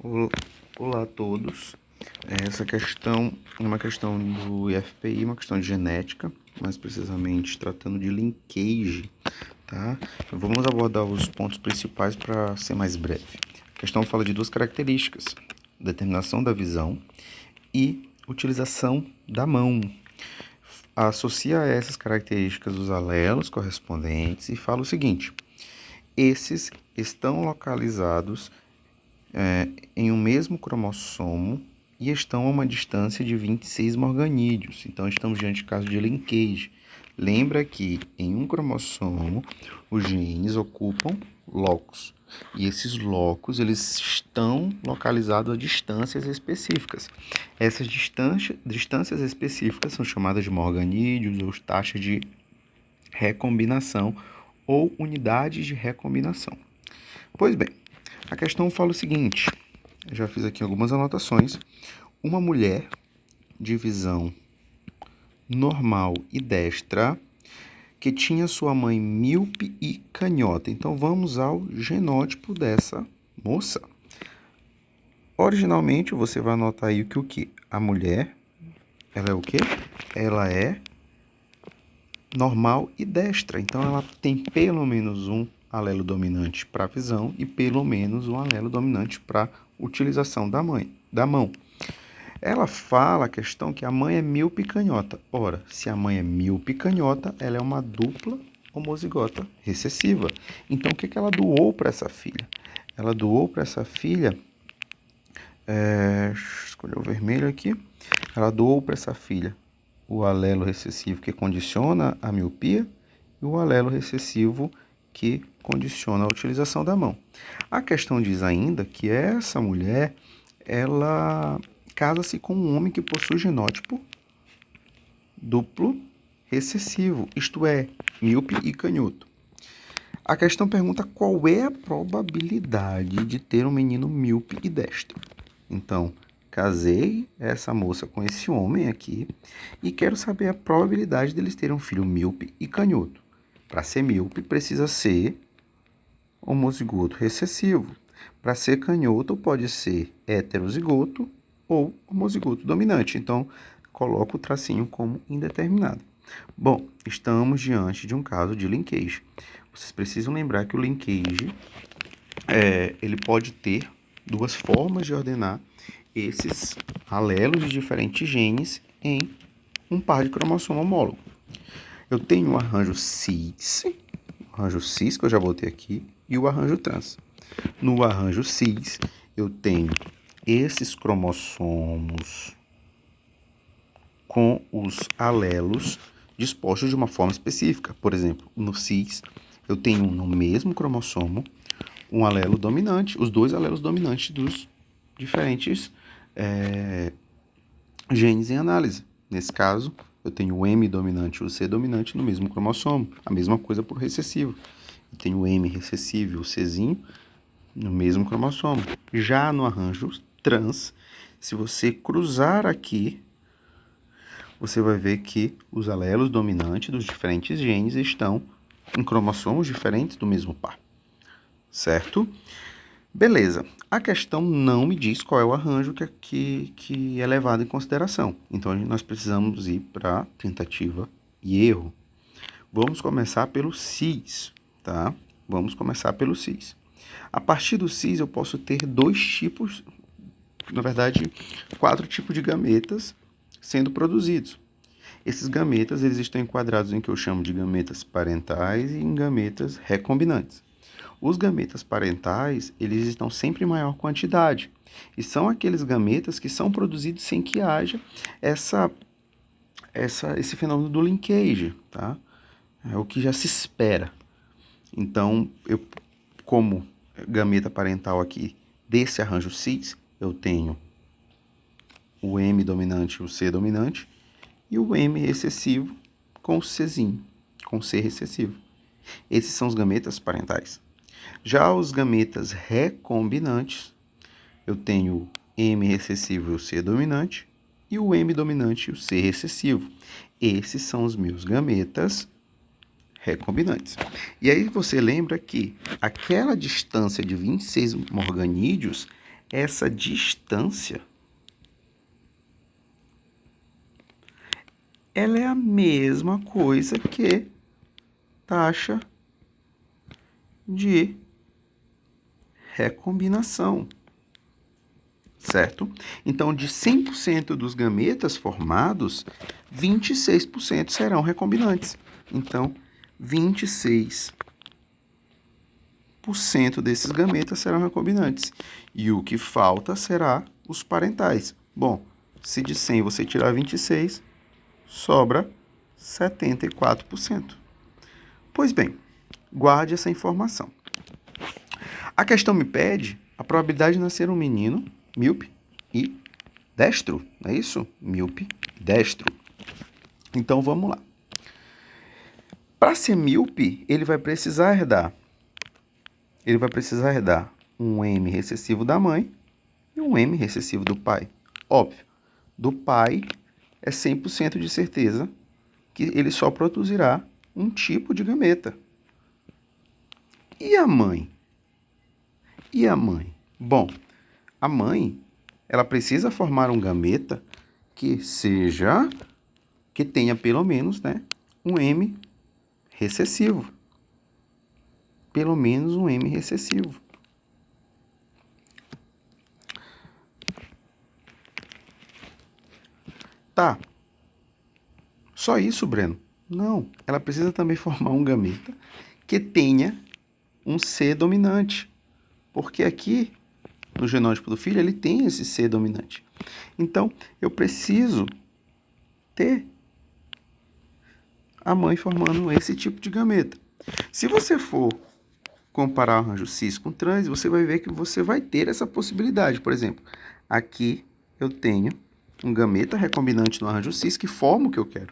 Ol- Olá a todos. Essa questão é uma questão do IFPI, uma questão de genética, mais precisamente tratando de linkage, tá? Vamos abordar os pontos principais para ser mais breve. A questão fala de duas características: determinação da visão e utilização da mão. Associa a essas características os alelos correspondentes e fala o seguinte: esses estão localizados em um mesmo cromossomo e estão a uma distância de 26 morganídeos. Então, estamos diante de caso de linkage. Lembra que em um cromossomo os genes ocupam locos e esses locos eles estão localizados a distâncias específicas. Essas distâncias específicas são chamadas de morganídeos ou taxas de recombinação ou unidades de recombinação. Pois bem, a questão fala o seguinte: já fiz aqui algumas anotações. Uma mulher de visão normal e destra que tinha sua mãe míope e canhota. Então vamos ao genótipo dessa moça. Originalmente você vai anotar aí que o que? A mulher, ela é o quê? Ela é normal e destra. Então ela tem pelo menos um alelo dominante para a visão e pelo menos um alelo dominante para a utilização da mão. Ela fala a questão que a mãe é míope e canhota. Ora, se a mãe é míope e canhota, ela é uma dupla homozigota recessiva. Então, o que ela doou para essa filha? Ela doou para essa filha, escolher o vermelho aqui. Ela doou para essa filha o alelo recessivo que condiciona a miopia e o alelo recessivo que condiciona a utilização da mão. A questão diz ainda que essa mulher, ela casa-se com um homem que possui genótipo duplo recessivo, isto é, míope e canhoto. A questão pergunta qual é a probabilidade de ter um menino míope e destro. Então, casei essa moça com esse homem aqui e quero saber a probabilidade deles terem um filho míope e canhoto. Para ser míope, precisa ser homozigoto recessivo. Para ser canhoto, pode ser heterozigoto ou homozigoto dominante. Então, coloco o tracinho como indeterminado. Bom, estamos diante de um caso de linkage. Vocês precisam lembrar que o linkage ele pode ter duas formas de ordenar esses alelos de diferentes genes em um par de cromossomo homólogo. Eu tenho o arranjo cis, que eu já botei aqui, e o arranjo trans. No arranjo cis, eu tenho esses cromossomos com os alelos dispostos de uma forma específica. Por exemplo, no cis, eu tenho no mesmo cromossomo um alelo dominante, os dois alelos dominantes dos diferentes genes em análise. Nesse caso, eu tenho o M dominante e o C dominante no mesmo cromossomo. A mesma coisa por recessivo. Eu tenho o M recessivo e o Czinho no mesmo cromossomo. Já no arranjo trans, se você cruzar aqui, você vai ver que os alelos dominantes dos diferentes genes estão em cromossomos diferentes do mesmo par. Certo? Beleza. A questão não me diz qual é o arranjo que é levado em consideração. Então, nós precisamos ir para tentativa e erro. Vamos começar pelo cis, tá? Vamos começar pelo cis. A partir do cis, eu posso ter dois tipos, na verdade, 4 tipos de gametas sendo produzidos. Esses gametas eles estão enquadrados em que eu chamo de gametas parentais e em gametas recombinantes. Os gametas parentais, eles estão sempre em maior quantidade. E são aqueles gametas que são produzidos sem que haja esse fenômeno do linkage, tá? É o que já se espera. Então, eu, como gameta parental aqui desse arranjo cis, eu tenho o M dominante e o C dominante, e o M recessivo com o Czinho, com C recessivo. Esses são os gametas parentais. Já os gametas recombinantes, eu tenho o M recessivo e o C dominante, e o M dominante e o C recessivo. Esses são os meus gametas recombinantes. E aí você lembra que aquela distância de 26 morganídeos essa distância, ela é a mesma coisa que taxa de recombinação, certo? Então, de 100% dos gametas formados, 26% serão recombinantes. Então, 26% desses gametas serão recombinantes. E o que falta será os parentais. Bom, se de 100 você tirar 26, sobra 74%. Pois bem, guarde essa informação. A questão me pede a probabilidade de nascer um menino míope e destro, não é isso? Míope e destro. Então, vamos lá. Para ser míope, ele vai precisar herdar um M recessivo da mãe e um M recessivo do pai. Óbvio, do pai é 100% de certeza que ele só produzirá um tipo de gameta. E a mãe? Bom, a mãe, ela precisa formar um gameta que tenha pelo menos, né, um M recessivo. Pelo menos um M recessivo. Tá. Só isso, Breno? Não. Ela precisa também formar um gameta que tenha um C dominante. Porque aqui, no genótipo do filho, ele tem esse C dominante. Então, eu preciso ter a mãe formando esse tipo de gameta. Se você for comparar o arranjo cis com trans, você vai ver que você vai ter essa possibilidade. Por exemplo, aqui eu tenho um gameta recombinante no arranjo cis que forma o que eu quero.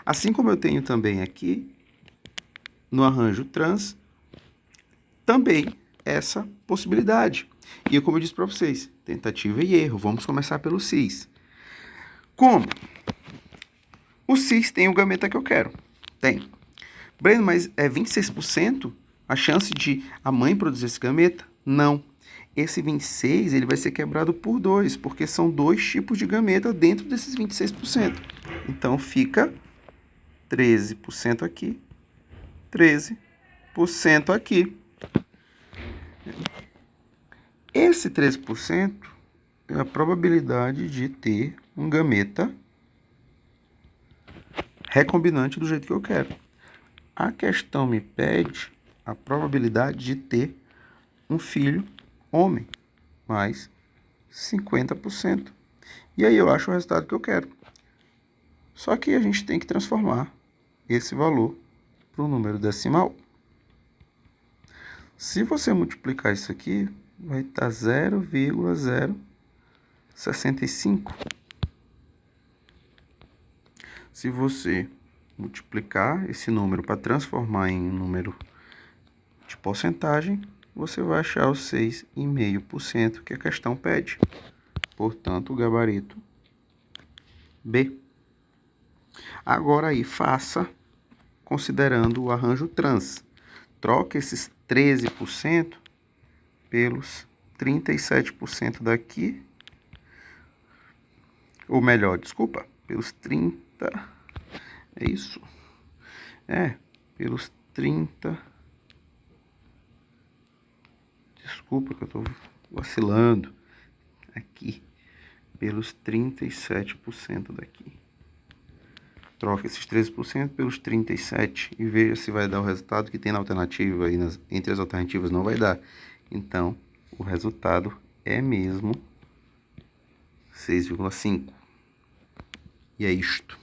Assim como eu tenho também aqui, no arranjo trans, também essa possibilidade. E como eu disse para vocês, tentativa e erro. Vamos começar pelo cis. Como? O cis tem o gameta que eu quero. Tem. Breno, mas é 26% a chance de a mãe produzir esse gameta? Não. Esse 26% ele vai ser quebrado por 2, porque são 2 tipos de gameta dentro desses 26%. Então, fica 13% aqui, 13% aqui. Esse 13% é a probabilidade de ter um gameta recombinante do jeito que eu quero. A questão me pede a probabilidade de ter um filho homem, mais 50%. E aí eu acho o resultado que eu quero. Só que a gente tem que transformar esse valor para um número decimal. Se você multiplicar isso aqui, vai estar 0,065. Se você multiplicar esse número para transformar em um número de porcentagem, você vai achar os 6,5% que a questão pede. Portanto, o gabarito B. Agora aí, faça considerando o arranjo trans. Troca esses 13% pelos 37% daqui. Ou melhor, desculpa, pelos 30%. É isso? Pelos 30%. Desculpa que eu estou vacilando. Aqui. Pelos 37% daqui. Troca esses 13% pelos 37% e veja se vai dar o resultado que tem na alternativa. E entre as alternativas não vai dar. Então, o resultado é mesmo 6,5. E é isto.